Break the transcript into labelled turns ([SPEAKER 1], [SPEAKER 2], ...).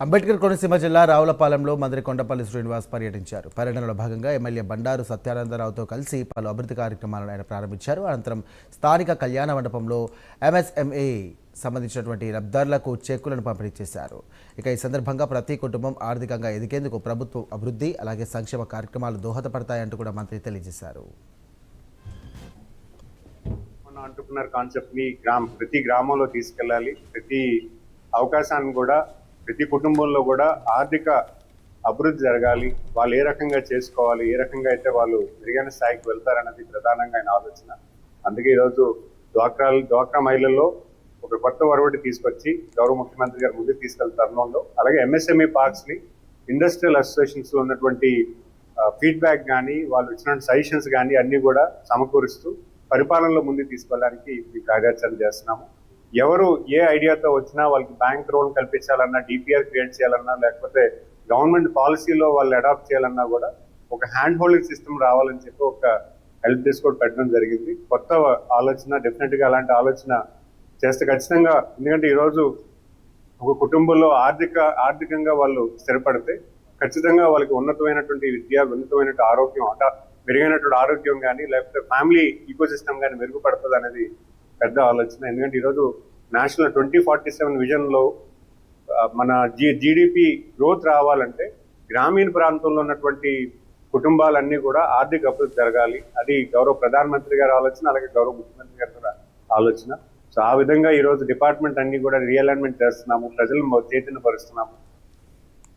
[SPEAKER 1] అంబేద్కర్ కోనసీమ జిల్లా రావులపాలెంలో మంత్రి కొండపల్లి శ్రీనివాస్ పర్యటించారు. పర్యటనలో భాగంగా ఎమ్మెల్యే బండారు సత్యానందరావుతో కలిసి పలు అభివృద్ధి కార్యక్రమాలను ఆయన ప్రారంభించారు. అనంతరం స్థానిక కళ్యాణ మండపంలో ఎంఎస్ఎంఈ సంబంధించినటువంటి లబ్ధిదారులకు చెక్కులను పంపిణీ చేశారు. ఇక ఈ సందర్భంగా ప్రతి కుటుంబం ఆర్థికంగా ఎదిగేందుకు ప్రభుత్వం అభివృద్ధి అలాగే సంక్షేమ కార్యక్రమాలు దోహదపడతాయంటూ కూడా మంత్రి తెలియజేశారు.
[SPEAKER 2] ఆంటర్‌ప్రెన్యూర్ కాన్సెప్ట్ ని ప్రతి గ్రామంలో తీసుకెళ్ళాలి. ప్రతి అవకాశాన్ని కూడా ప్రతి కుటుంబంలో కూడా ఆర్థిక అభివృద్ధి జరగాలి. వాళ్ళు ఏ రకంగా చేసుకోవాలి, ఏ రకంగా అయితే వాళ్ళు మెరుగైన స్థాయికి వెళ్తారన్నది ప్రధానంగా ఆయన ఆలోచన. అందుకే ఈరోజు డ్వాక్రా మహిళల్లో ఒక కొత్త ఒరవడి తీసుకొచ్చి గౌరవ ముఖ్యమంత్రి గారు ముందుకు తీసుకెళ్తారు తరుణంలో. అలాగే ఎంఎస్ఎంఈ పార్క్స్ ని ఇండస్ట్రియల్ అసోసియేషన్స్ లో ఉన్నటువంటి ఫీడ్బ్యాక్ కానీ వాళ్ళు ఇచ్చినటువంటి సజెషన్స్ కానీ అన్ని కూడా సమకూరుస్తూ పరిపాలనలో ముందుకు తీసుకెళ్ళడానికి ఈ కార్యాచరణ చేస్తున్నాము. ఎవరు ఏ ఐడియాతో వచ్చినా వాళ్ళకి బ్యాంక్ రోల్ కల్పించాలన్నా, డిపిఆర్ క్రియేట్ చేయాలన్నా, లేకపోతే గవర్నమెంట్ పాలసీలో వాళ్ళు అడాప్ట్ చేయాలన్నా కూడా ఒక హ్యాండ్ హోల్డింగ్ సిస్టమ్ రావాలని చెప్పి ఒక హెల్ప్ డెస్క్ కూడా పెట్టడం జరిగింది. కొత్త ఆలోచన, డెఫినెట్ గా అలాంటి ఆలోచన చేస్తే ఖచ్చితంగా, ఎందుకంటే ఈరోజు ఒక కుటుంబంలో ఆర్థికంగా వాళ్ళు స్థిరపడితే ఖచ్చితంగా వాళ్ళకి ఉన్నతమైనటువంటి విద్య, ఉన్నతమైనటువంటి ఆరోగ్యం, మెరుగైనటువంటి ఆరోగ్యం కానీ లేకపోతే ఫ్యామిలీ ఈకో సిస్టమ్ కానీ మెరుగుపడుతుంది అనేది పెద్ద ఆలోచన. ఎందుకంటే ఈరోజు నేషనల్ 2047 విజన్ లో మన జీడిపి గ్రోత్ రావాలంటే గ్రామీణ ప్రాంతంలో ఉన్నటువంటి కుటుంబాలన్నీ కూడా ఆర్థిక అభివృద్ధి జరగాలి. అది గౌరవ ప్రధానమంత్రి గారి ఆలోచన, అలాగే గౌరవ ముఖ్యమంత్రి గారి కూడా ఆలోచన. సో ఆ విధంగా ఈరోజు డిపార్ట్మెంట్ అన్ని కూడా రీఅలైన్మెంట్ చేస్తున్నాము, ప్రజలను చైతన్యపరుస్తున్నాము.